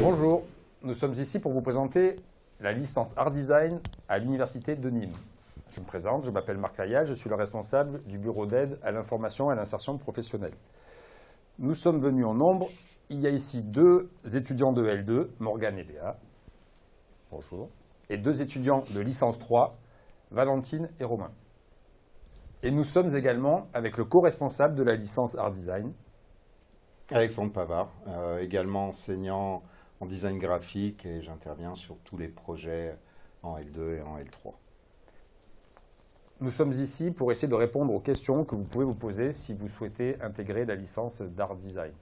Bonjour, nous sommes ici pour vous présenter la licence Art Design à l'Université de Nîmes. Je me présente, je m'appelle Marc Layal, je suis le responsable du bureau d'aide à l'information et à l'insertion professionnelle. Nous sommes venus en nombre. Il y a ici 2 étudiants de L2, Morgane et Béa. Bonjour. Et 2 étudiants de licence 3, Valentine et Romain. Et nous sommes également avec le co-responsable de la licence Art Design, Alexandre Pavard, également enseignant en design graphique et j'interviens sur tous les projets en L2 et en L3. Nous sommes ici pour essayer de répondre aux questions que vous pouvez vous poser si vous souhaitez intégrer la licence d'Art Design.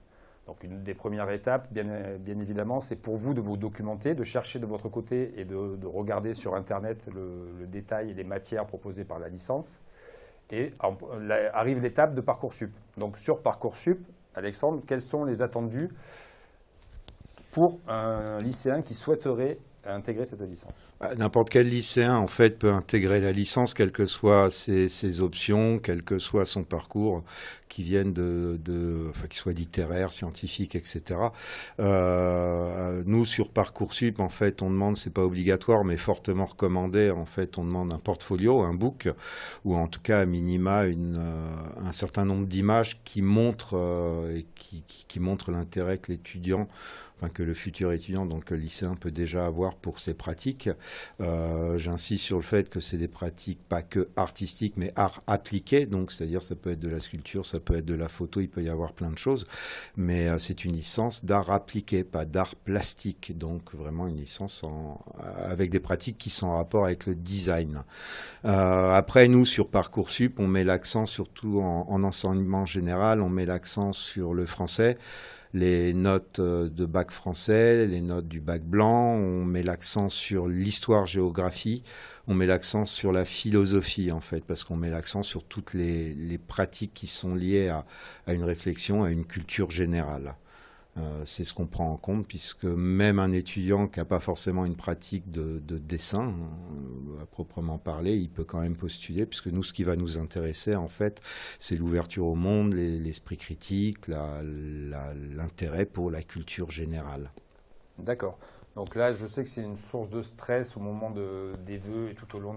Donc une des premières étapes, bien évidemment, c'est pour vous de vous documenter, de chercher de votre côté et de regarder sur Internet le détail et les matières proposées par la licence. Et arrive l'étape de Parcoursup. Donc sur Parcoursup, Alexandre, quels sont les attendus pour un lycéen qui souhaiterait intégrer cette licence? N'importe quel lycéen, en fait, peut intégrer la licence, quelles que soient ses options, quel que soit son parcours, qui viennent enfin, qu'il soit littéraire, scientifique, etc. Nous, sur Parcoursup, en fait, on demande, c'est pas obligatoire, mais fortement recommandé, en fait, on demande un portfolio, un book, ou en tout cas, à minima, un certain nombre d'images qui montrent qui montrent l'intérêt que l'étudiant, enfin que le futur étudiant, donc le lycéen, peut déjà avoir pour ses pratiques. J'insiste sur le fait que c'est des pratiques pas que artistiques, mais art appliqué, donc c'est-à-dire ça peut être de la sculpture, ça peut être de la photo, il peut y avoir plein de choses, mais c'est une licence d'art appliqué, pas d'art plastique, donc vraiment une licence avec des pratiques qui sont en rapport avec le design. Après, nous, sur Parcoursup, on met l'accent surtout en enseignement général, on met l'accent sur le français, les notes de bac français, les notes du bac blanc, on met l'accent sur l'histoire-géographie, on met l'accent sur la philosophie en fait, parce qu'on met l'accent sur toutes les pratiques qui sont liées à une réflexion, à une culture générale. C'est ce qu'on prend en compte, puisque même un étudiant qui n'a pas forcément une pratique de dessin, à proprement parler, il peut quand même postuler, puisque nous, ce qui va nous intéresser, en fait, c'est l'ouverture au monde, l'esprit critique, l'intérêt pour la culture générale. D'accord. Donc là, je sais que c'est une source de stress au moment des vœux et tout au long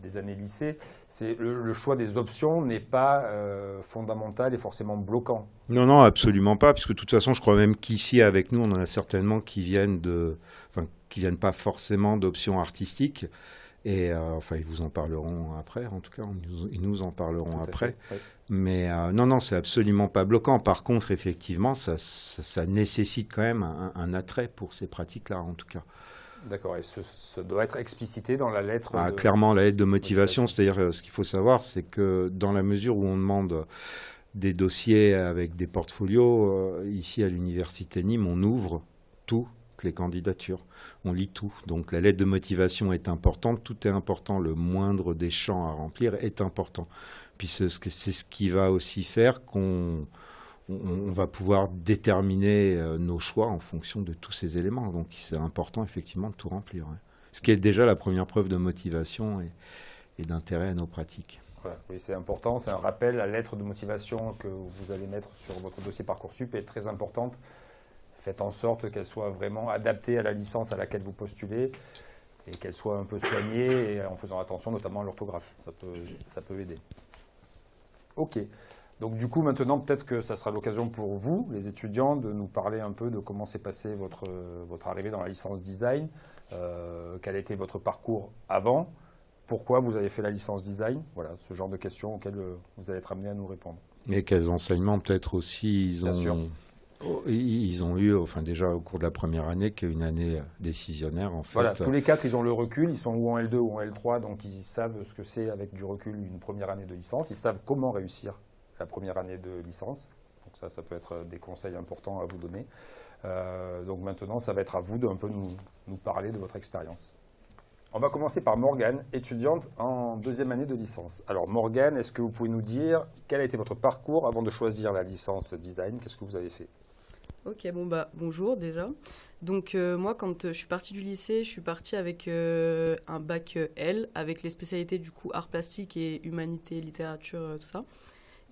des années lycée. Le choix des options n'est pas fondamental et forcément bloquant. Non, non, absolument pas, puisque de toute façon, je crois même qu'ici, avec nous, on en a certainement qui viennent qui viennent pas forcément d'options artistiques. Et enfin, ils vous en parleront après, en tout cas, ils nous en parleront après. Oui. Mais non, c'est absolument pas bloquant. Par contre, effectivement, ça nécessite quand même un attrait pour ces pratiques-là, en tout cas. D'accord, et ce doit être explicité dans la lettre clairement, la lettre de motivation, c'est-à-dire ce qu'il faut savoir, c'est que dans la mesure où on demande des dossiers avec des portfolios, ici à l'Université Nîmes, on ouvre toutes les candidatures, on lit tout. Donc la lettre de motivation est importante, tout est important, le moindre des champs à remplir est important. Puis c'est ce qui va aussi faire qu'on va pouvoir déterminer nos choix en fonction de tous ces éléments. Donc c'est important effectivement de tout remplir. Ouais. Ce qui est déjà la première preuve de motivation et d'intérêt à nos pratiques. Voilà, oui, c'est important, c'est un rappel. La lettre de motivation que vous allez mettre sur votre dossier Parcoursup est très importante. Faites en sorte qu'elle soit vraiment adaptée à la licence à laquelle vous postulez et qu'elle soit un peu soignée et en faisant attention notamment à l'orthographe. Ça peut aider. Ok. Donc du coup, maintenant, peut-être que ça sera l'occasion pour vous, les étudiants, de nous parler un peu de comment s'est passé votre arrivée dans la licence design, quel a été votre parcours avant, pourquoi vous avez fait la licence design, voilà, ce genre de questions auxquelles vous allez être amené à nous répondre. Et quels enseignements peut-être aussi Bien sûr. Ils ont eu, enfin déjà au cours de la première année, qui est une année décisionnaire en fait. Voilà, tous les 4, ils ont le recul, ils sont ou en L2 ou en L3, donc ils savent ce que c'est avec du recul une première année de licence, ils savent comment réussir la première année de licence. Donc ça peut être des conseils importants à vous donner. Donc maintenant, ça va être à vous de un peu nous parler de votre expérience. On va commencer par Morgane, étudiante en 2e année de licence. Alors Morgane, est-ce que vous pouvez nous dire quel a été votre parcours avant de choisir la licence design? Qu'est-ce que vous avez fait? Ok, bonjour déjà. Donc moi, quand je suis partie du lycée, je suis partie avec un bac L, avec les spécialités du coup art plastique et humanité, littérature, tout ça.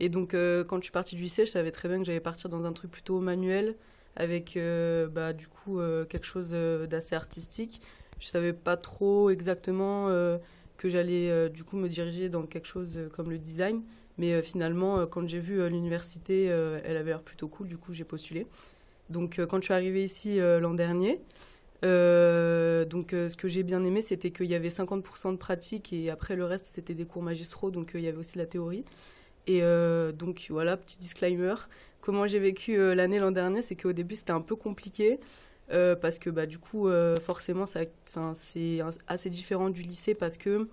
Et donc quand je suis partie du lycée, je savais très bien que j'allais partir dans un truc plutôt manuel, avec du coup quelque chose d'assez artistique. Je savais pas trop exactement que j'allais du coup me diriger dans quelque chose comme le design, mais finalement quand j'ai vu l'université, elle avait l'air plutôt cool, du coup j'ai postulé. Donc quand je suis arrivée ici l'an dernier, ce que j'ai bien aimé, c'était qu'il y avait 50% de pratique et après le reste c'était des cours magistraux, donc il y avait aussi la théorie. Et donc voilà, petit disclaimer. Comment j'ai vécu l'année l'an dernier, c'est qu'au début c'était un peu compliqué parce que du coup forcément c'est assez différent du lycée parce que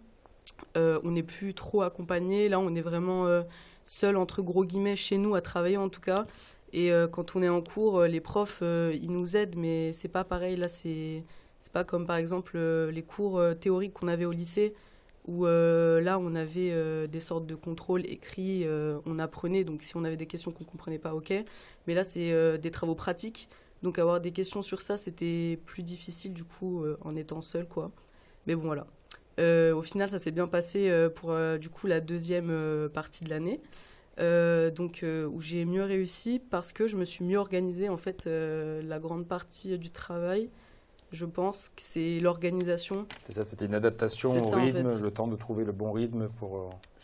on n'est plus trop accompagné. Là on est vraiment seul entre gros guillemets chez nous à travailler en tout cas. Et quand on est en cours, les profs ils nous aident, mais c'est pas pareil. Là c'est pas comme par exemple les cours théoriques qu'on avait au lycée où là on avait des sortes de contrôles écrits, on apprenait, donc si on avait des questions qu'on ne comprenait pas, ok, mais là c'est des travaux pratiques, donc avoir des questions sur ça c'était plus difficile du coup en étant seul quoi. Mais bon voilà, au final ça s'est bien passé pour du coup la deuxième partie de l'année, où j'ai mieux réussi parce que je me suis mieux organisée en fait. La grande partie du travail, je pense que c'est l'organisation. C'est ça, c'était une adaptation au rythme, en fait. Le temps de trouver le bon rythme pour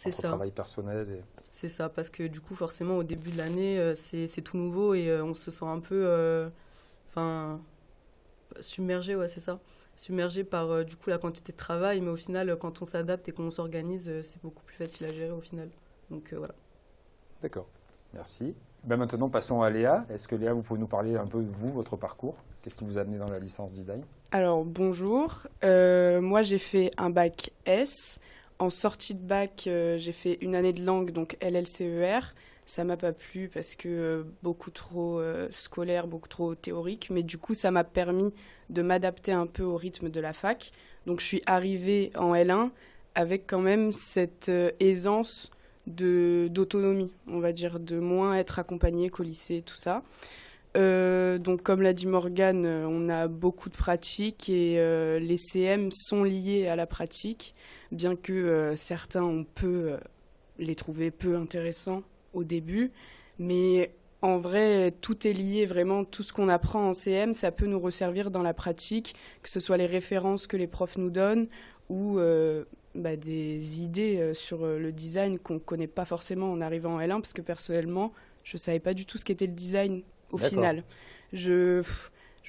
votre travail personnel. C'est ça, parce que du coup, forcément, au début de l'année, c'est tout nouveau et on se sent un peu submergé, ouais, c'est ça. Submergé par du coup la quantité de travail, mais au final, quand on s'adapte et qu'on s'organise, c'est beaucoup plus facile à gérer au final. Donc voilà. D'accord, merci. Maintenant, passons à Léa. Est-ce que Léa, vous pouvez nous parler un peu de vous, votre parcours? Qu'est-ce qui vous a amené dans la licence design? Alors, bonjour. Moi, j'ai fait un bac S. En sortie de bac, j'ai fait une année de langue, donc LLCER. Ça m'a pas plu parce que beaucoup trop scolaire, beaucoup trop théorique. Mais du coup, ça m'a permis de m'adapter un peu au rythme de la fac. Donc, je suis arrivée en L1 avec quand même cette aisance d'autonomie, on va dire, de moins être accompagnée qu'au lycée, tout ça. Donc comme l'a dit Morgane, on a beaucoup de pratiques et les CM sont liés à la pratique, bien que certains on peut les trouver peu intéressants au début, mais en vrai tout est lié, vraiment tout ce qu'on apprend en CM ça peut nous resservir dans la pratique, que ce soit les références que les profs nous donnent ou des idées sur le design qu'on ne connaît pas forcément en arrivant en L1, parce que personnellement je ne savais pas du tout ce qu'était le design. Au final, je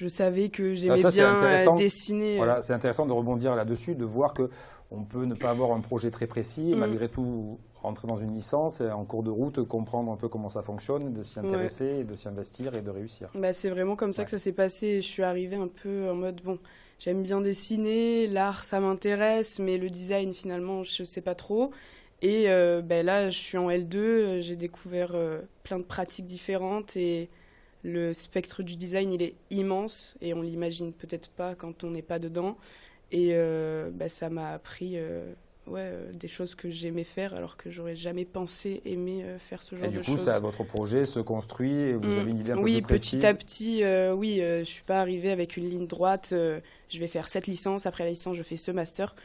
savais que j'aimais bien dessiner. Voilà, c'est intéressant de rebondir là-dessus, de voir qu'on peut ne pas avoir un projet très précis, et malgré tout rentrer dans une licence et en cours de route, comprendre un peu comment ça fonctionne, de s'y intéresser, et de s'y investir et de réussir. C'est vraiment comme ça que ça s'est passé. Je suis arrivée un peu en mode, j'aime bien dessiner, l'art ça m'intéresse, mais le design finalement je ne sais pas trop. Et là, je suis en L2, j'ai découvert plein de pratiques différentes et le spectre du design, il est immense et on l'imagine peut-être pas quand on n'est pas dedans. Et ça m'a appris des choses que j'aimais faire alors que j'aurais jamais pensé aimer faire ce genre de choses. Et du coup, votre projet se construit et vous avez une idée un peu plus précise? Oui, petit à petit, je suis pas arrivée avec une ligne droite. Je vais faire cette licence, après la licence, je fais ce master.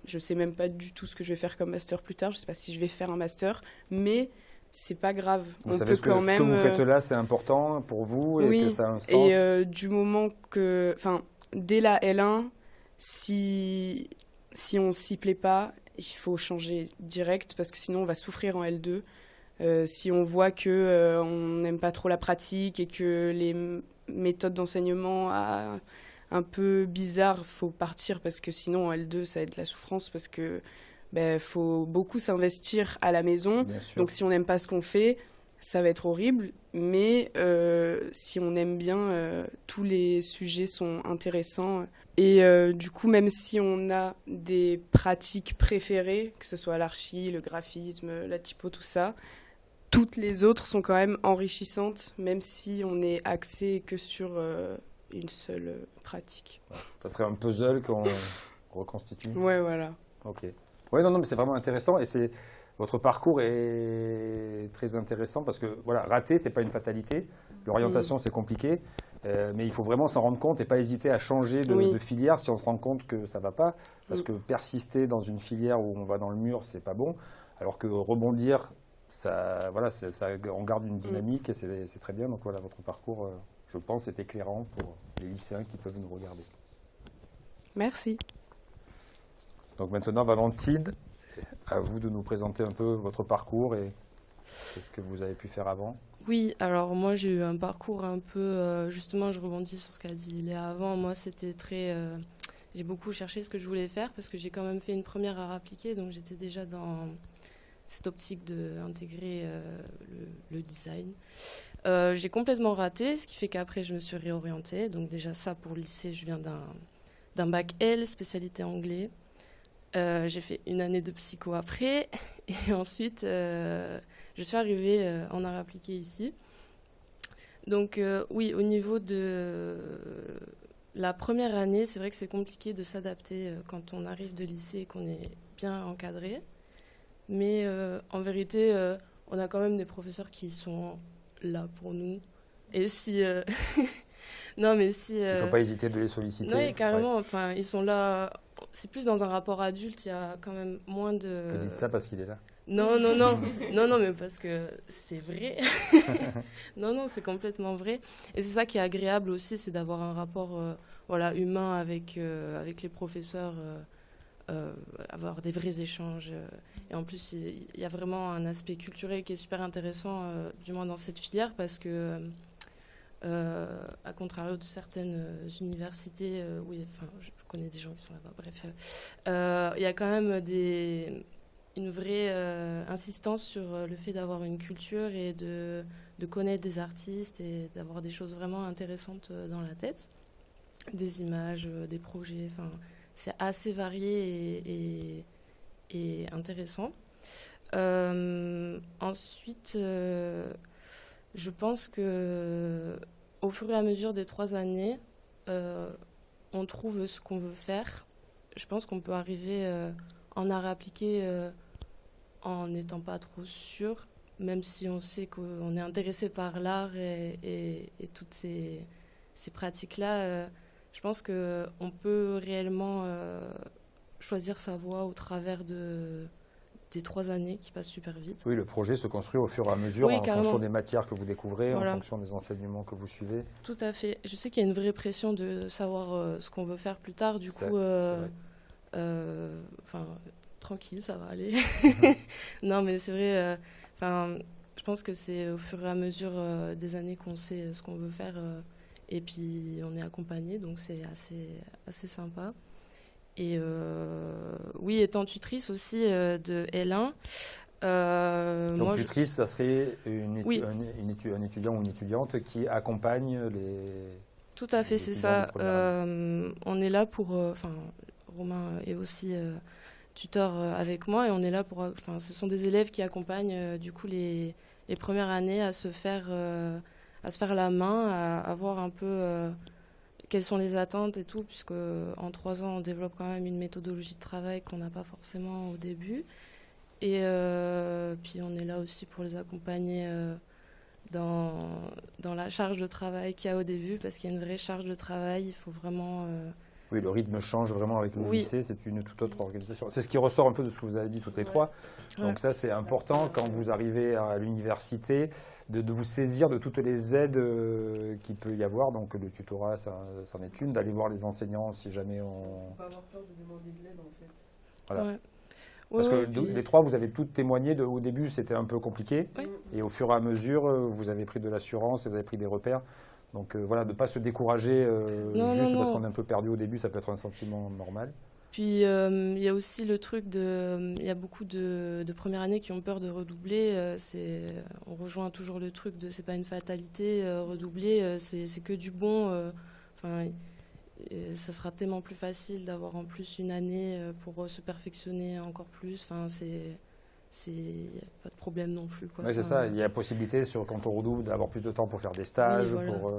Je sais même pas du tout ce que je vais faire comme master plus tard. Je sais pas si je vais faire un master, mais c'est pas grave. Vous savez ce que vous faites là, c'est important pour vous et que ça a un sens. Et du moment que, dès la L1, si on s'y plaît pas, il faut changer direct parce que sinon on va souffrir en L2. Si on voit que on n'aime pas trop la pratique et que les méthodes d'enseignement un peu bizarres, faut partir parce que sinon en L2 ça va être de la souffrance parce que faut beaucoup s'investir à la maison. Donc si on n'aime pas ce qu'on fait, ça va être horrible. Mais si on aime bien, tous les sujets sont intéressants. Et du coup, même si on a des pratiques préférées, que ce soit l'archi, le graphisme, la typo, tout ça, toutes les autres sont quand même enrichissantes, même si on est axé que sur une seule pratique. Ça serait un puzzle qu'on reconstitue. Ouais, voilà. Ok. Oui, non, mais c'est vraiment intéressant et votre parcours est très intéressant parce que rater, c'est pas une fatalité. L'orientation, c'est compliqué, mais il faut vraiment s'en rendre compte et pas hésiter à changer de filière si on se rend compte que ça va pas, parce que persister dans une filière où on va dans le mur, c'est pas bon, alors que rebondir, voilà, on garde une dynamique et c'est très bien. Donc voilà, votre parcours, je pense, est éclairant pour les lycéens qui peuvent nous regarder. Merci. Donc maintenant, Valentine, à vous de nous présenter un peu votre parcours et ce que vous avez pu faire avant. Oui, alors moi j'ai eu un parcours un peu, justement je rebondis sur ce qu'a dit Léa avant, moi c'était très, j'ai beaucoup cherché ce que je voulais faire parce que j'ai quand même fait une première art appliqué, donc j'étais déjà dans cette optique d'intégrer le design. J'ai complètement raté, ce qui fait qu'après je me suis réorientée, donc déjà ça pour le lycée, je viens d'un bac L, spécialité anglais. J'ai fait une année de psycho après et ensuite je suis arrivée en art appliqué ici. Donc oui, au niveau de la première année, c'est vrai que c'est compliqué de s'adapter quand on arrive de lycée et qu'on est bien encadré. Mais en vérité, on a quand même des professeurs qui sont là pour nous. Et si... non, mais si... Il ne faut pas hésiter de les solliciter. Oui, carrément. Ouais. Enfin, ils sont là... C'est plus dans un rapport adulte, il y a quand même moins de... Vous dites ça parce qu'il est là. Non, non, non. Non, mais parce que c'est vrai. Non, c'est complètement vrai. Et c'est ça qui est agréable aussi, c'est d'avoir un rapport humain avec les professeurs, avoir des vrais échanges. Et en plus, il y a vraiment un aspect culturel qui est super intéressant, du moins dans cette filière, parce que... à contrario de certaines universités, je connais des gens qui sont là-bas, bref, il y a quand même une vraie insistance sur le fait d'avoir une culture et de connaître des artistes et d'avoir des choses vraiment intéressantes dans la tête, des images, des projets, c'est assez varié et intéressant. Ensuite, je pense que au fur et à mesure des 3 années, on trouve ce qu'on veut faire. Je pense qu'on peut arriver en art appliqué en n'étant pas trop sûr, même si on sait qu'on est intéressé par l'art et toutes ces pratiques-là. Je pense qu'on peut réellement choisir sa voie au travers des 3 années qui passent super vite. Oui, le projet se construit au fur et à mesure, oui, en fonction des matières que vous découvrez, voilà. En fonction des enseignements que vous suivez. Tout à fait. Je sais qu'il y a une vraie pression de savoir ce qu'on veut faire plus tard. Du coup, tranquille, ça va aller. Non, mais c'est vrai. Je pense que c'est au fur et à mesure des années qu'on sait ce qu'on veut faire. Et puis, on est accompagné, donc c'est assez sympa. Et oui, étant tutrice aussi de L1. Donc tutrice, ça serait un étudiant ou une étudiante qui accompagne les... Tout à fait, c'est ça. On est là pour... Romain est aussi tuteur avec moi et on est là pour... ce sont des élèves qui accompagnent du coup les premières années à se faire la main, à voir un peu... quelles sont les attentes et tout, puisque en 3 ans, on développe quand même une méthodologie de travail qu'on n'a pas forcément au début. Et puis, on est là aussi pour les accompagner dans la charge de travail qu'il y a au début, parce qu'il y a une vraie charge de travail. Il faut vraiment... Oui, le rythme change vraiment avec le lycée, c'est une toute autre organisation. C'est ce qui ressort un peu de ce que vous avez dit toutes les trois. Donc ça, c'est important quand vous arrivez à l'université de vous saisir de toutes les aides qu'il peut y avoir. Donc le tutorat, c'en est une, d'aller voir les enseignants si jamais on... Il faut pas avoir peur de demander de l'aide en fait. Voilà. Ouais. Parce que les trois, vous avez toutes témoigné, au début c'était un peu compliqué. Oui. Et au fur et à mesure, vous avez pris de l'assurance, vous avez pris des repères. Donc de ne pas se décourager parce qu'on est un peu perdu au début, ça peut être un sentiment normal. Puis il y a aussi le truc il y a beaucoup de premières années qui ont peur de redoubler. On rejoint toujours le truc de c'est pas une fatalité, redoubler, c'est que du bon. Ça sera tellement plus facile d'avoir en plus une année pour se perfectionner encore plus. Il n'y a pas de problème non plus. Oui, c'est ça. Il y a possibilité, quand on redouble, d'avoir plus de temps pour faire des stages, oui, voilà. pour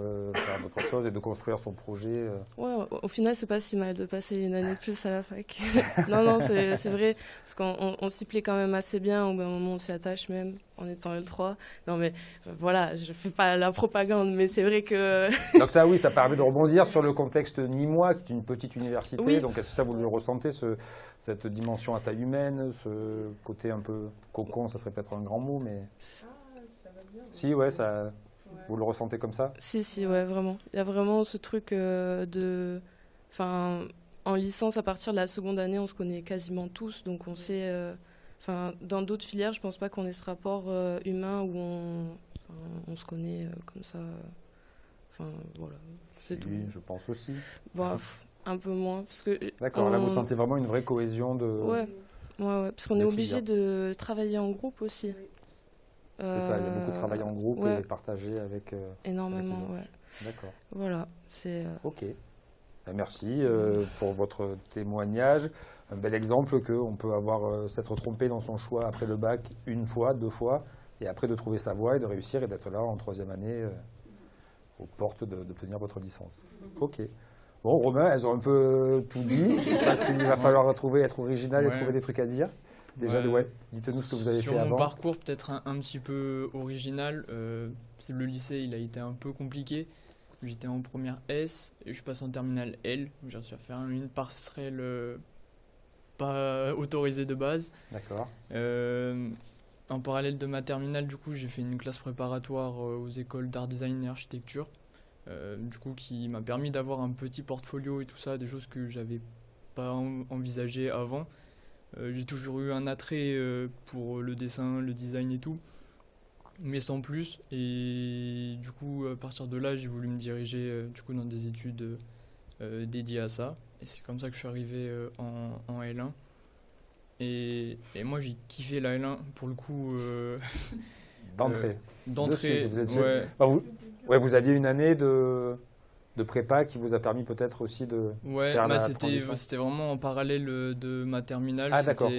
faire d'autres choses et de construire son projet. Ouais, au final, c'est pas si mal de passer une année de plus à la fac. Non, c'est vrai, parce qu'on s'y plaît quand même assez bien, au bout d'un moment, on s'y attache même. en étant L3. Non mais voilà, je fais pas la propagande, mais c'est vrai que... Donc ça, oui, ça permet de rebondir sur le contexte nîmois, qui est une petite université. Oui. Donc est-ce que ça, vous le ressentez, cette dimension à taille humaine, ce côté un peu cocon, ça serait peut-être un grand mot, mais... Si, ouais, ça, vous le ressentez comme ça? Si, ouais, vraiment. Il y a vraiment ce truc de... Enfin, en licence, à partir de la seconde année, on se connaît quasiment tous, donc on sait... Enfin, dans d'autres filières, je pense pas qu'on ait ce rapport humain où on se connaît comme ça. Enfin, voilà, c'est tout. Oui, je pense aussi. Bon, un peu moins, parce que... D'accord, là, vous sentez vraiment une vraie cohésion de... Ouais, parce qu'on est de obligé filière. de travailler en groupe aussi. C'est ça, il y a beaucoup de travail en groupe ouais. et partagé avec... Énormément, avec les ouais. D'accord. Voilà, c'est... Ok. Ben, merci pour votre témoignage. Un bel exemple qu'on peut avoir s'être trompé dans son choix après le bac une fois, 2 fois, et après de trouver sa voie et de réussir et d'être là en 3e année aux portes d'obtenir votre licence. Ok. Bon, Romain, elles ont un peu tout dit. Je sais pas s'il va falloir être original et trouver des trucs à dire. Déjà, dites-nous ce que vous avez fait avant. Sur mon parcours, peut-être un petit peu original. Le lycée, il a été un peu compliqué. J'étais en première S et je passe en terminale L. J'ai reçu à faire une passerelle pas autorisée de base. D'accord. En parallèle de ma terminale, du coup, j'ai fait une classe préparatoire aux écoles d'art, design et architecture. Du coup, qui m'a permis d'avoir un petit portfolio et tout ça, des choses que j'avais pas envisagées avant. J'ai toujours eu un attrait pour le dessin, le design et tout, mais sans plus. Et du coup, à partir de là, j'ai voulu me diriger du coup, dans des études dédiées à ça. Et c'est comme ça que je suis arrivé en L1. Et moi, j'ai kiffé la L1 pour le coup. D'entrée. D'entrée, Vous étiez- ouais. Enfin, vous aviez une année de prépa qui vous a permis peut-être aussi de faire la transition. C'était vraiment en parallèle de ma terminale. Ah, d'accord,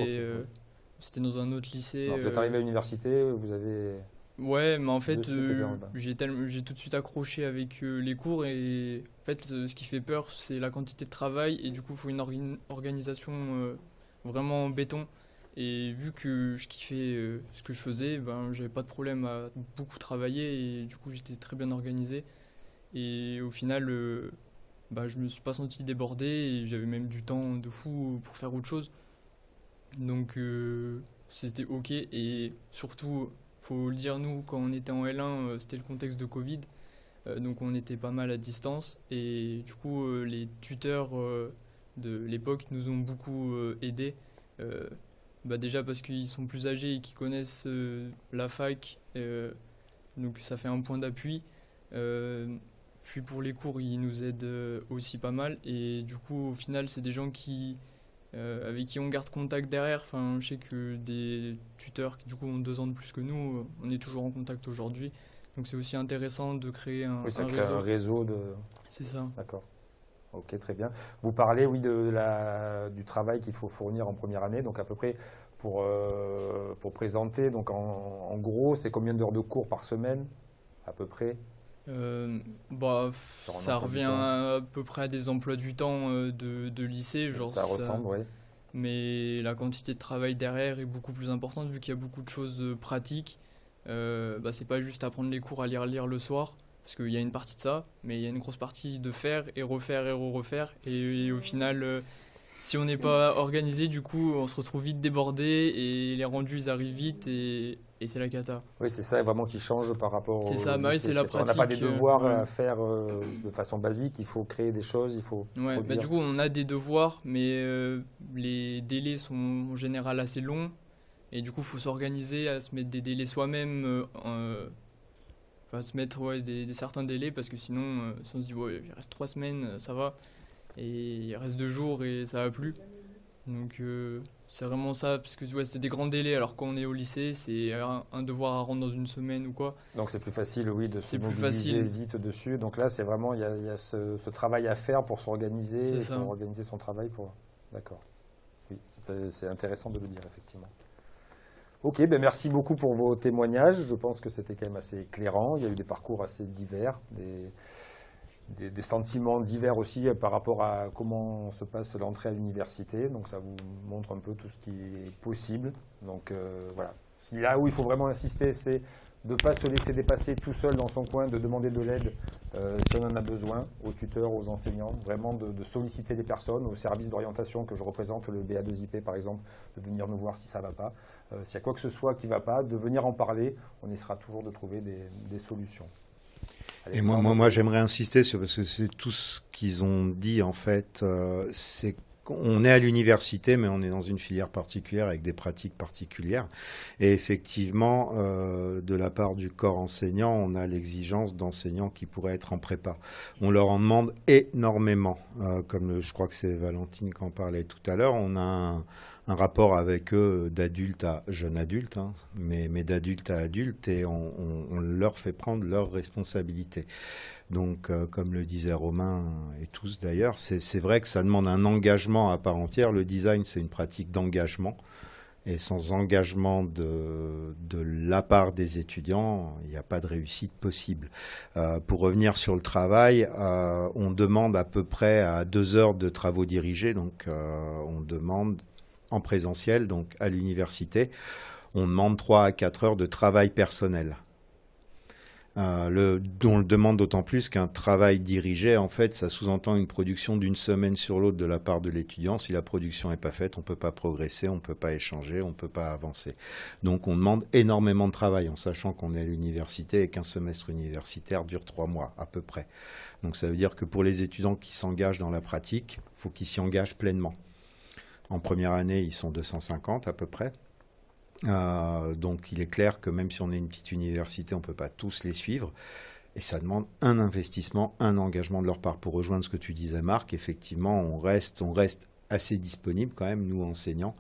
C'était dans un autre lycée. Non, vous êtes arrivé à l'université, vous avez... Ouais, mais en fait, C'était bien, bah. j'ai tout de suite accroché avec les cours et en fait, ce qui fait peur, c'est la quantité de travail et du coup, il faut une organisation vraiment en béton. Et vu que je kiffais ce que je faisais, ben, j'avais pas de problème à beaucoup travailler et du coup, j'étais très bien organisé. Et au final, je me suis pas senti débordé et j'avais même du temps de fou pour faire autre chose. Donc, c'était ok et surtout... Faut le dire, nous, quand on était en L1, c'était le contexte de Covid, donc on était pas mal à distance. Et du coup, les tuteurs de l'époque nous ont beaucoup aidés. Déjà parce qu'ils sont plus âgés et qu'ils connaissent la fac, donc ça fait un point d'appui. Puis pour les cours, ils nous aident aussi pas mal. Et du coup, au final, c'est des gens avec qui on garde contact derrière. Enfin, je sais que des tuteurs qui du coup ont 2 ans de plus que nous, on est toujours en contact aujourd'hui. Donc c'est aussi intéressant de créer un crée réseau. un réseau de... C'est ça. D'accord. Ok, très bien. Vous parlez, oui, du travail qu'il faut fournir en première année. Donc à peu près, pour présenter, donc en gros, c'est combien d'heures de cours par semaine, à peu près? Ça revient à peu près à des emplois du temps de lycée. Genre ça ressemble, oui. Mais la quantité de travail derrière est beaucoup plus importante vu qu'il y a beaucoup de choses pratiques. C'est pas juste apprendre les cours à lire le soir, parce qu'il y a une partie de ça, mais il y a une grosse partie de faire et refaire et refaire. Et au final, si on n'est pas organisé, du coup, on se retrouve vite débordé et les rendus ils arrivent vite et c'est la cata. Oui, c'est ça vraiment qui change par rapport au... C'est ça, oui, c'est la pratique. On n'a pas des devoirs ouais. à faire de façon basique, il faut créer des choses, il faut... Ouais, du coup, on a des devoirs, mais les délais sont en général assez longs. Et du coup, il faut s'organiser à se mettre des délais soi-même, se mettre certains délais, parce que sinon, si on se dit, il reste 3 semaines, ça va. Et il reste 2 jours et ça va plus. Donc c'est vraiment ça, parce que c'est des grands délais, alors quand on est au lycée, c'est un devoir à rendre dans une semaine ou quoi. Donc c'est plus facile, oui, de se plus mobiliser facile. Vite dessus. Donc là, c'est vraiment, il y a ce travail à faire pour s'organiser, C'est pour organiser son travail. D'accord. Oui, c'est intéressant de le dire, effectivement. Ok, merci beaucoup pour vos témoignages. Je pense que c'était quand même assez éclairant. Il y a eu des parcours assez divers, des sentiments divers aussi par rapport à comment se passe l'entrée à l'université. Donc ça vous montre un peu tout ce qui est possible. Donc voilà, Là où il faut vraiment insister, c'est de ne pas se laisser dépasser tout seul dans son coin, de demander de l'aide si on en a besoin, aux tuteurs, aux enseignants, vraiment de solliciter les personnes, au service d'orientation que je représente, le BA2IP par exemple, de venir nous voir si ça ne va pas. S'il y a quoi que ce soit qui ne va pas, de venir en parler, on essaiera toujours de trouver des solutions. Et moi j'aimerais insister sur, parce que c'est tout ce qu'ils ont dit en fait, c'est qu'on est à l'université, mais on est dans une filière particulière avec des pratiques particulières. Et effectivement, de la part du corps enseignant, on a l'exigence d'enseignants qui pourraient être en prépa. On leur en demande énormément. Comme je crois que c'est Valentine qui en parlait tout à l'heure, on a un rapport avec eux d'adulte à jeune adulte, hein, mais d'adulte à adulte, et on leur fait prendre leurs responsabilités. Donc, comme le disait Romain et tous d'ailleurs, c'est vrai que ça demande un engagement à part entière. Le design, c'est une pratique d'engagement. Et sans engagement de la part des étudiants, il n'y a pas de réussite possible. Pour revenir sur le travail, on demande à peu près à 2 heures de travaux dirigés. Donc, on demande en présentiel, donc à l'université, on demande 3 à 4 heures de travail personnel. On le demande d'autant plus qu'un travail dirigé, en fait, ça sous-entend une production d'une semaine sur l'autre de la part de l'étudiant. Si la production n'est pas faite, on ne peut pas progresser, on ne peut pas échanger, on ne peut pas avancer. Donc on demande énormément de travail, en sachant qu'on est à l'université et qu'un semestre universitaire dure 3 mois à peu près. Donc ça veut dire que pour les étudiants qui s'engagent dans la pratique, il faut qu'ils s'y engagent pleinement. En première année, ils sont 250 à peu près. Donc il est clair que même si on est une petite université, on ne peut pas tous les suivre. Et ça demande un investissement, un engagement de leur part. Pour rejoindre ce que tu disais, Marc, effectivement, on reste assez disponible quand même, nous enseignants,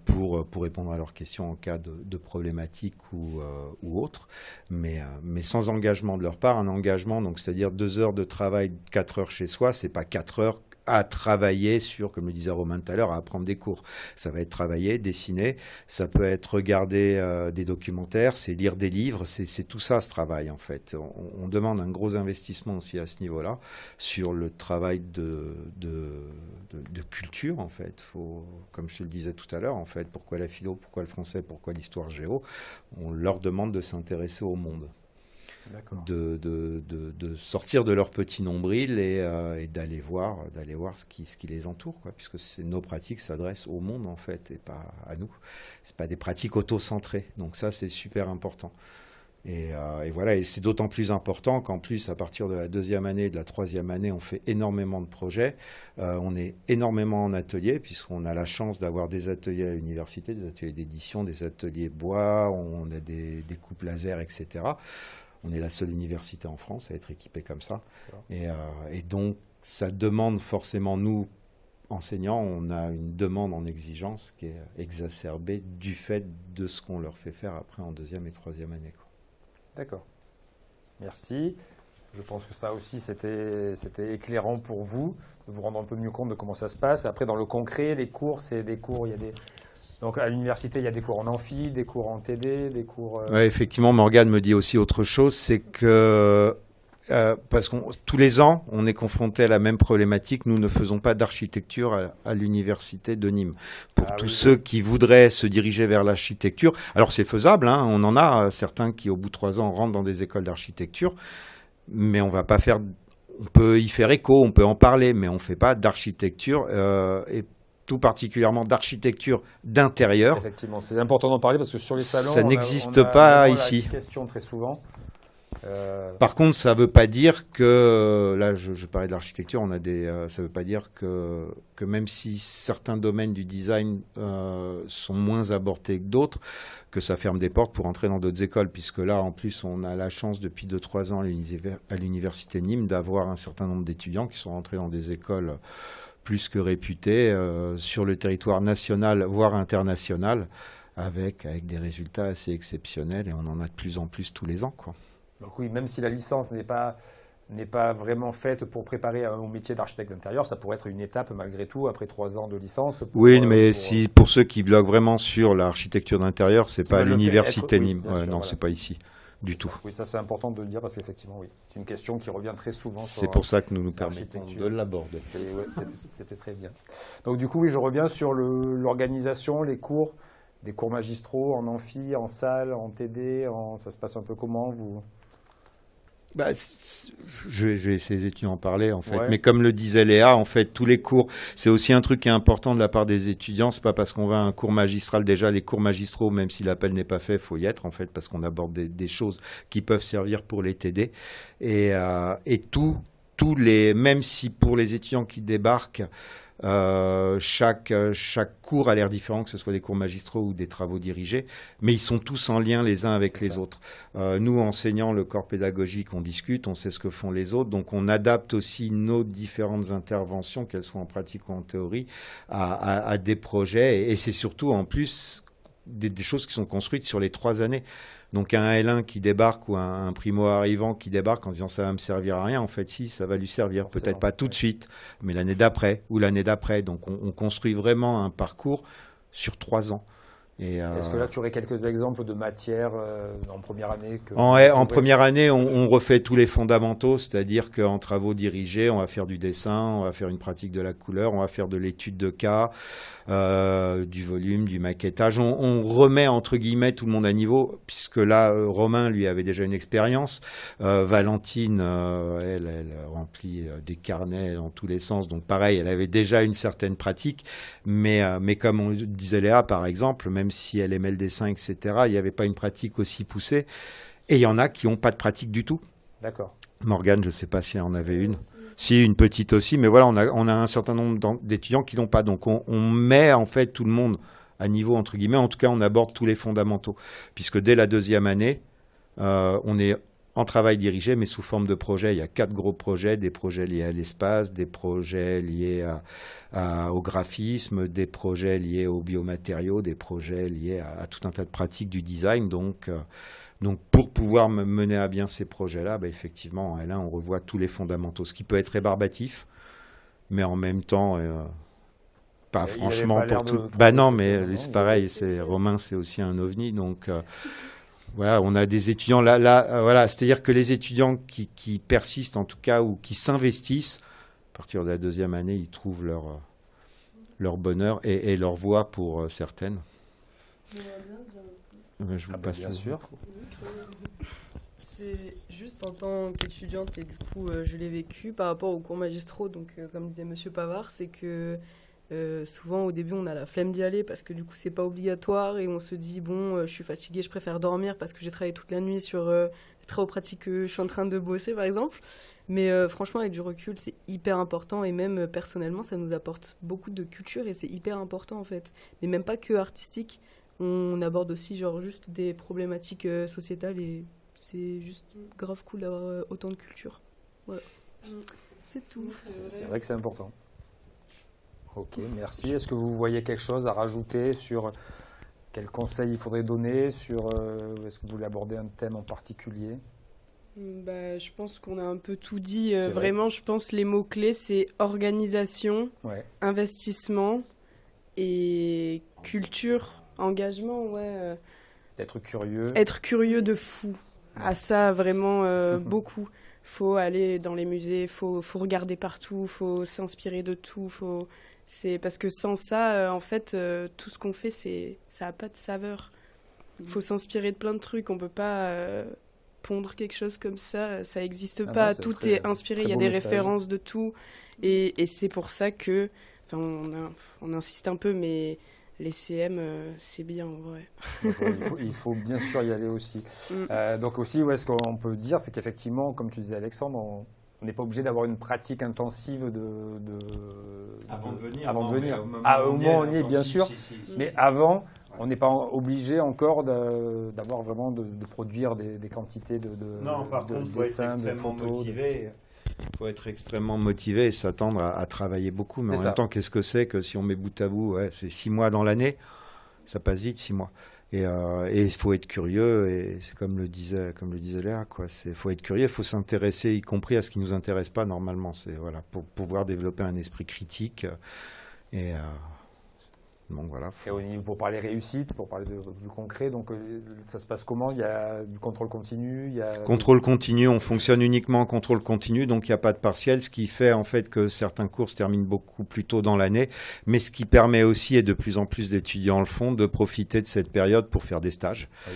pour répondre à leurs questions en cas de problématiques ou autres. Mais sans engagement de leur part, un engagement, donc c'est-à-dire 2 heures de travail, 4 heures chez soi, c'est pas 4 heures à travailler sur, comme le disait Romain tout à l'heure, à apprendre des cours. Ça va être travailler, dessiner, ça peut être regarder des documentaires, c'est lire des livres, c'est tout ça ce travail en fait. On demande un gros investissement aussi à ce niveau-là sur le travail de culture en fait. Faut, comme je te le disais tout à l'heure, en fait, pourquoi la philo, pourquoi le français, pourquoi l'histoire géo, on leur demande de s'intéresser au monde. De sortir de leur petit nombril et d'aller voir ce qui les entoure, quoi, puisque nos pratiques s'adressent au monde en fait et pas à nous. C'est pas des pratiques auto-centrées, donc ça c'est super important. Et voilà, et c'est d'autant plus important qu'en plus à partir de la 2e année, de la 3e année, on fait énormément de projets, on est énormément en atelier puisqu'on a la chance d'avoir des ateliers à l'université, des ateliers d'édition, des ateliers bois, on a des coupes laser, etc. On est la seule université en France à être équipée comme ça. Et donc, ça demande forcément, nous, enseignants, on a une demande en exigence qui est exacerbée du fait de ce qu'on leur fait faire après en 2e et 3e année. Quoi. D'accord. Merci. Je pense que ça aussi, c'était éclairant pour vous, de vous rendre un peu mieux compte de comment ça se passe. Après, dans le concret, les cours, c'est des cours, il y a des... Donc à l'université, il y a des cours en amphi, des cours en TD, des cours... Ouais, effectivement, Morgane me dit aussi autre chose, c'est que parce que tous les ans, on est confronté à la même problématique. Nous ne faisons pas d'architecture à l'université de Nîmes. Pour tous ceux qui voudraient se diriger vers l'architecture, alors c'est faisable, hein, on en a certains qui au bout de 3 ans rentrent dans des écoles d'architecture, mais on va pas faire... On peut y faire écho, on peut en parler, mais on ne fait pas d'architecture et tout particulièrement d'architecture d'intérieur. Effectivement, c'est important d'en parler parce que sur les salons, ça n'existe pas ici. La question très souvent. Par contre, ça ne veut pas dire que, là je parlais de l'architecture, ça ne veut pas dire que même si certains domaines du design sont moins abordés que d'autres, que ça ferme des portes pour entrer dans d'autres écoles, puisque là en plus on a la chance depuis 2-3 ans à l'université de Nîmes d'avoir un certain nombre d'étudiants qui sont rentrés dans des écoles plus que réputées sur le territoire national, voire international, avec des résultats assez exceptionnels, et on en a de plus en plus tous les ans, quoi. Donc oui, même si la licence n'est pas vraiment faite pour préparer au métier d'architecte d'intérieur, ça pourrait être une étape malgré tout après 3 ans de licence. Pour ceux qui bloquent vraiment sur l'architecture d'intérieur, c'est pas à l'université Nîmes. Non, c'est pas ici. Du tout. Oui, ça c'est important de le dire parce qu'effectivement, oui, c'est une question qui revient très souvent. C'est pour ça que nous permettons de l'aborder. C'était très bien. Donc du coup, oui, je reviens sur l'organisation, les cours. des cours magistraux en amphi, en salle, en TD, ça se passe un peu comment vous? Je vais essayer les étudiants en parler en fait, Ouais. mais comme le disait Léa, en fait tous les cours, c'est aussi un truc qui est important de la part des étudiants. C'est pas parce qu'on va à un cours magistral, déjà les cours magistraux, même si l'appel n'est pas fait, faut y être en fait parce qu'on aborde des choses qui peuvent servir pour les TD et tous les, même si pour les étudiants qui débarquent, chaque cours a l'air différent, que ce soit des cours magistraux ou des travaux dirigés, mais ils sont tous en lien les uns avec les autres. Nous, enseignants, le corps pédagogique, on discute, on sait ce que font les autres, donc on adapte aussi nos différentes interventions, qu'elles soient en pratique ou en théorie, à des projets, et c'est surtout en plus des choses qui sont construites sur les 3 années. Donc un L1 qui débarque ou un primo arrivant qui débarque en disant ça va me servir à rien, en fait si, ça va lui servir, Forcément, peut-être pas tout de suite, mais l'année d'après ou l'année d'après. Donc on construit vraiment un parcours sur 3 ans. Et, Est-ce que là, tu aurais quelques exemples de matières en première année en première année, on refait tous les fondamentaux, c'est-à-dire qu'en travaux dirigés, on va faire du dessin, on va faire une pratique de la couleur, on va faire de l'étude de cas, du volume, du maquettage. On remet, entre guillemets, tout le monde à niveau, puisque là, Romain, lui, avait déjà une expérience. Valentine, elle remplit des carnets dans tous les sens, donc pareil, elle avait déjà une certaine pratique, mais comme on disait Léa, par exemple, même si elle aimait le dessin, etc., il n'y avait pas une pratique aussi poussée. Et il y en a qui n'ont pas de pratique du tout. D'accord. Morgane, je ne sais pas si elle en avait une. Si, une petite aussi, mais voilà, on a un certain nombre d'étudiants qui n'ont pas. Donc on met en fait tout le monde à niveau, entre guillemets. En tout cas, on aborde tous les fondamentaux. Puisque dès la 2e année, on est en travail dirigé, mais sous forme de projet. Il y a 4 gros projets, des projets liés à l'espace, des projets liés au graphisme, des projets liés aux biomatériaux, des projets liés à tout un tas de pratiques du design. Donc pour pouvoir mener à bien ces projets-là, effectivement, en L1, on revoit tous les fondamentaux, ce qui peut être rébarbatif, mais en même temps, pas franchement pour tout. Non, mais c'est pareil, Romain, c'est aussi un ovni, donc... Voilà, on a des étudiants voilà, c'est-à-dire que les étudiants qui persistent en tout cas ou qui s'investissent, à partir de la 2e année, ils trouvent leur bonheur et leur voie pour certaines. Je vous passe bien sûr. C'est juste en tant qu'étudiante et du coup je l'ai vécu par rapport aux cours magistraux, donc comme disait Monsieur Pavard, c'est que souvent au début on a la flemme d'y aller parce que du coup c'est pas obligatoire et on se dit bon je suis fatiguée, je préfère dormir parce que j'ai travaillé toute la nuit sur les travaux pratiques que je suis en train de bosser par exemple, mais franchement avec du recul c'est hyper important et même personnellement ça nous apporte beaucoup de culture et c'est hyper important en fait, mais même pas que artistique, on aborde aussi genre juste des problématiques sociétales et c'est juste grave cool d'avoir autant de culture. Voilà. C'est tout. C'est vrai que c'est important. Ok, merci. Est-ce que vous voyez quelque chose à rajouter sur quels conseils il faudrait donner sur est-ce que vous voulez aborder un thème en particulier? Je pense qu'on a un peu tout dit. C'est vrai. Vraiment, je pense les mots-clés, c'est organisation, Ouais. investissement et culture, engagement, ouais. D'être curieux. Être curieux de fou. Ah ça, vraiment, beaucoup. Faut aller dans les musées, faut regarder partout, faut s'inspirer de tout. C'est parce que sans ça, en fait, tout ce qu'on fait, ça n'a pas de saveur. Faut s'inspirer de plein de trucs. On peut pas pondre quelque chose comme ça n'existe pas. Non, Tout est inspiré, il y a beau des message. références de tout. Et c'est pour ça que, on insiste un peu, mais les CM, c'est bien, en vrai. Il faut bien sûr y aller aussi. Donc aussi, ce qu'on peut dire, c'est qu'effectivement, comme tu disais Alexandre, on n'est pas obligé d'avoir une pratique intensive Avant de venir. Avant de venir. Au moment où on y est, bien sûr. Mais avant, on n'est pas obligé encore d'avoir vraiment de produire des quantités de Non, par contre, il faut être dessins, de extrêmement photos. motivé. Il faut être extrêmement motivé et s'attendre à travailler beaucoup. Mais C'est en ça. même temps, qu'est-ce que c'est que si on met bout à bout, c'est 6 mois dans l'année, ça passe vite, 6 mois. Et il faut être curieux, et c'est comme le disait Léa, quoi. Faut être curieux, il faut s'intéresser, y compris à ce qui nous intéresse pas normalement. C'est pour pouvoir développer un esprit critique. Et Donc voilà. Et au niveau, pour parler réussite, pour parler de plus concret, donc ça se passe comment? Il y a du contrôle continu, il y a... Contrôle continu, on fonctionne uniquement en contrôle continu, donc il n'y a pas de partiel, ce qui fait en fait que certains cours se terminent beaucoup plus tôt dans l'année, mais ce qui permet aussi, et de plus en plus d'étudiants le font, de profiter de cette période pour faire des stages. Oui.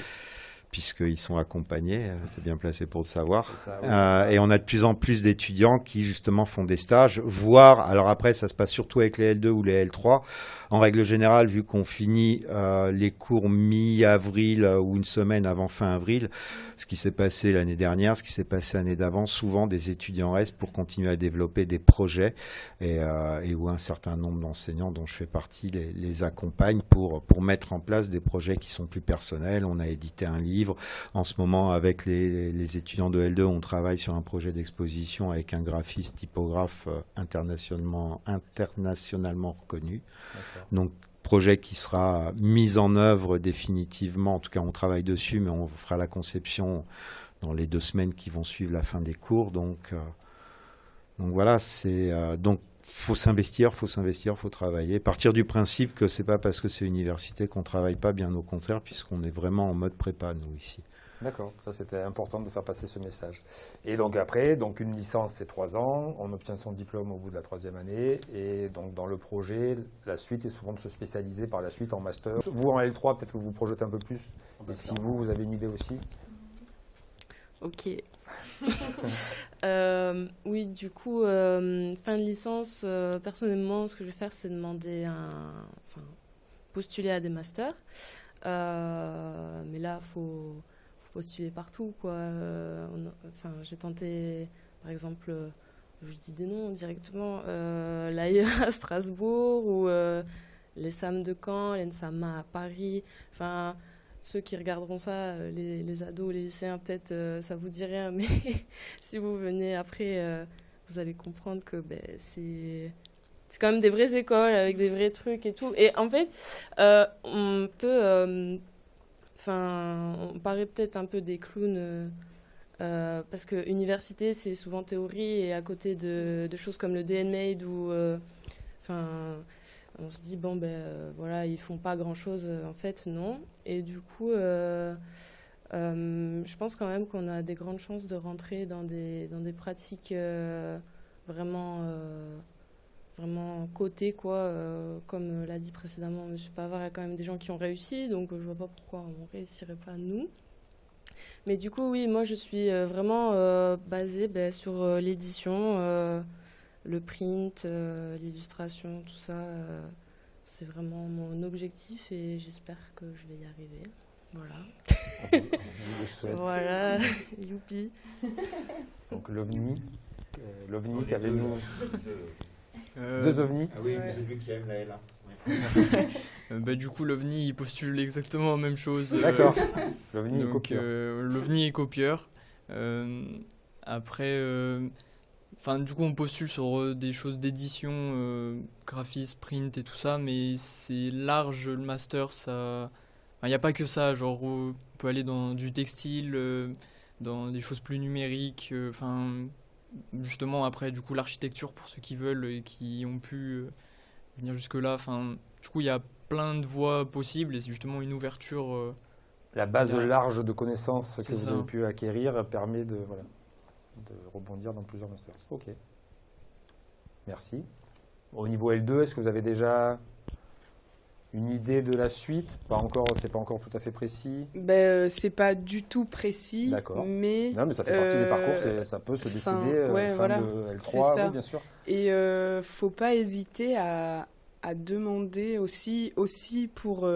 Puisqu'ils sont accompagnés, c'est bien placé pour le savoir. Ça, oui. Et on a de plus en plus d'étudiants qui justement font des stages, voire, alors après ça se passe surtout avec les L2 ou les L3, en règle générale, vu qu'on finit les cours mi-avril ou une semaine avant fin avril, ce qui s'est passé l'année dernière, ce qui s'est passé l'année d'avant, souvent des étudiants restent pour continuer à développer des projets et où un certain nombre d'enseignants dont je fais partie les accompagnent pour mettre en place des projets qui sont plus personnels. On a édité un livre. En ce moment, avec les étudiants de L2, on travaille sur un projet d'exposition avec un graphiste typographe internationalement reconnu. D'accord. Donc, projet qui sera mis en œuvre définitivement. En tout cas, on travaille dessus, mais on fera la conception dans les 2 semaines qui vont suivre la fin des cours. Donc voilà, donc faut s'investir, faut travailler. Partir du principe que c'est pas parce que c'est université qu'on travaille pas, bien au contraire, puisqu'on est vraiment en mode prépa, nous, ici. D'accord, ça c'était important de faire passer ce message. Et donc après, donc une licence c'est 3 ans, on obtient son diplôme au bout de la 3e année, et donc dans le projet, la suite est souvent de se spécialiser par la suite en master. Vous en L3, peut-être que vous vous projetez un peu plus, et si vous avez une idée aussi. Ok. Oui, du coup, fin de licence, personnellement, ce que je vais faire, c'est demander postuler à des masters. Mais là, faut postuler partout, quoi. J'ai tenté, par exemple, je dis des noms directement, l'AIA à Strasbourg ou l'ESAM de Caen, l'ENSAMA à Paris. Enfin, ceux qui regarderont ça, les ados, les lycéens, peut-être ça vous dit rien, mais si vous venez après, vous allez comprendre que c'est quand même des vraies écoles avec des vrais trucs et tout. Et en fait, on peut... on paraît peut-être un peu des clowns parce que université, c'est souvent théorie, et à côté de choses comme le DNMAID ou... on se dit, voilà, ils font pas grand-chose. En fait, non. Et du coup, je pense quand même qu'on a des grandes chances de rentrer dans des pratiques vraiment cotées, quoi. Comme l'a dit précédemment M. Pavard, il y a quand même des gens qui ont réussi, donc je vois pas pourquoi on ne réussirait pas nous. Mais du coup, oui, moi, je suis vraiment basée sur l'édition, le print, l'illustration, tout ça, c'est vraiment mon objectif et j'espère que je vais y arriver. Voilà. On le souhaite. Voilà, youpi. Donc l'OVNI qui avait nous... 2 ovnis. Ah oui, c'est lui qui aime la L1. Du coup, l'OVNI, il postule exactement la même chose. D'accord. L'OVNI est copieur. L'OVNI est copieur. Après... du coup, on postule sur des choses d'édition, graphisme, print et tout ça, mais c'est large, le master, ça... Il n'y a pas que ça, genre, on peut aller dans du textile, dans des choses plus numériques, justement, après, du coup, l'architecture, pour ceux qui veulent et qui ont pu venir jusque-là, du coup, il y a plein de voies possibles, et c'est justement une ouverture... La base large de connaissances que vous avez pu acquérir permet de rebondir dans plusieurs masters. Ok. Merci. Au niveau L2, est-ce que vous avez déjà une idée de la suite? Pas encore, c'est pas encore tout à fait précis. C'est pas du tout précis. D'accord. Mais non, mais ça fait partie des parcours, ça peut se décider fin de L3, oui, bien sûr. Et faut pas hésiter à demander aussi pour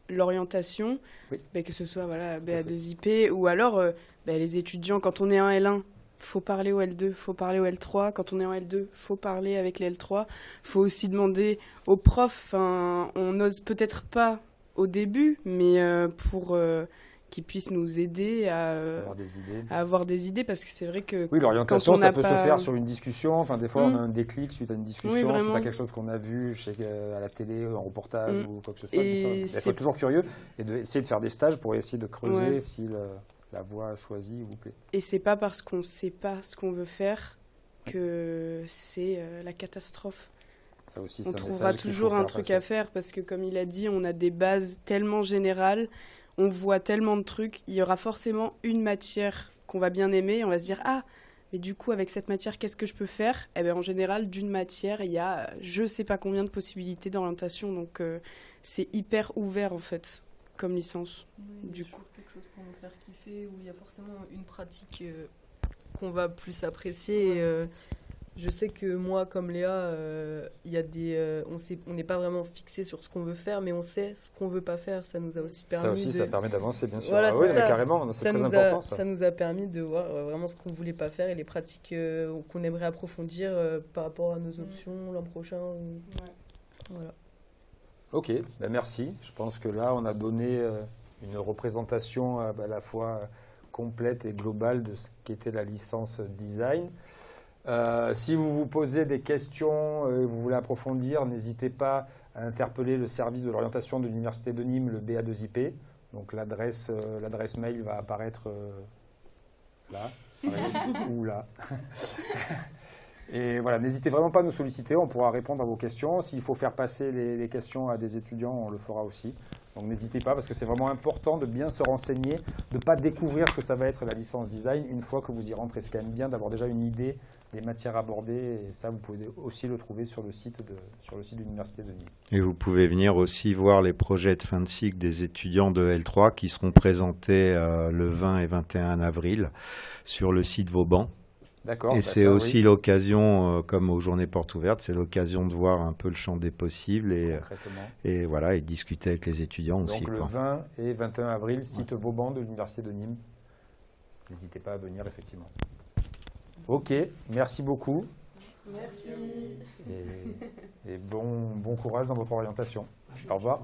l'orientation, oui. Que ce soit BA2IP ou alors les étudiants, quand on est en L1, faut parler au L2, faut parler au L3. Quand on est en L2, faut parler avec les L3. Faut aussi demander aux profs. On n'ose peut-être pas au début, mais pour qu'ils puissent nous aider à avoir des idées, parce que c'est vrai que oui, l'orientation, ça peut se faire sur une discussion. Des fois, on a un déclic suite à une discussion, suite à quelque chose qu'on a vu à la télé, en reportage ou quoi que ce soit. Il faut être toujours curieux et essayer de faire des stages pour essayer de creuser si la voie choisie vous plaît. Et c'est pas parce qu'on ne sait pas ce qu'on veut faire que c'est la catastrophe. Ça aussi, On c'est un trouvera message qu'il faut toujours un faire truc passer. à faire parce que, comme il a dit, on a des bases tellement générales, on voit tellement de trucs. Il y aura forcément une matière qu'on va bien aimer et on va se dire ah, mais du coup, avec cette matière, qu'est-ce que je peux faire? Eh bien, en général, d'une matière, il y a je sais pas combien de possibilités d'orientation. Donc, c'est hyper ouvert en fait, comme licence. Du coup. quelque chose pour nous faire kiffer, où il y a forcément une pratique qu'on va plus apprécier. Et, je sais que moi, comme Léa, il y a on n'est pas vraiment fixé sur ce qu'on veut faire, mais on sait ce qu'on veut pas faire. Ça nous a aussi permis Ça aussi, ça permet d'avancer, bien sûr. Voilà, Ah oui, c'est mais ça. carrément, c'est ça très nous important, a, ça. ça nous a permis de voir vraiment ce qu'on voulait pas faire et les pratiques qu'on aimerait approfondir par rapport à nos options l'an prochain. Voilà. Ok, ben merci. Je pense que là, on a donné une représentation à la fois complète et globale de ce qu'était la licence design. Si vous vous posez des questions et vous voulez approfondir, n'hésitez pas à interpeller le service de l'orientation de l'Université de Nîmes, le BA2IP. Donc l'adresse mail va apparaître là, ou là. Et voilà, n'hésitez vraiment pas à nous solliciter, on pourra répondre à vos questions. S'il faut faire passer les questions à des étudiants, on le fera aussi. Donc n'hésitez pas, parce que c'est vraiment important de bien se renseigner, de ne pas découvrir ce que ça va être la licence design une fois que vous y rentrez. C'est quand même bien d'avoir déjà une idée des matières abordées, et ça, vous pouvez aussi le trouver sur le site de l'Université de Nîmes. Et vous pouvez venir aussi voir les projets de fin de cycle des étudiants de L3 qui seront présentés le 20 et 21 avril sur le site Vauban. D'accord. Et bah c'est ça, aussi oui, l'occasion, comme aux journées portes ouvertes, c'est l'occasion de voir un peu le champ des possibles concrètement. et voilà, et discuter avec les étudiants aussi. Donc le quoi. 20 et 21 avril, site Vauban de l'Université de Nîmes. N'hésitez pas à venir, effectivement. Ok, merci beaucoup. Merci. Et bon courage dans votre orientation. Au revoir.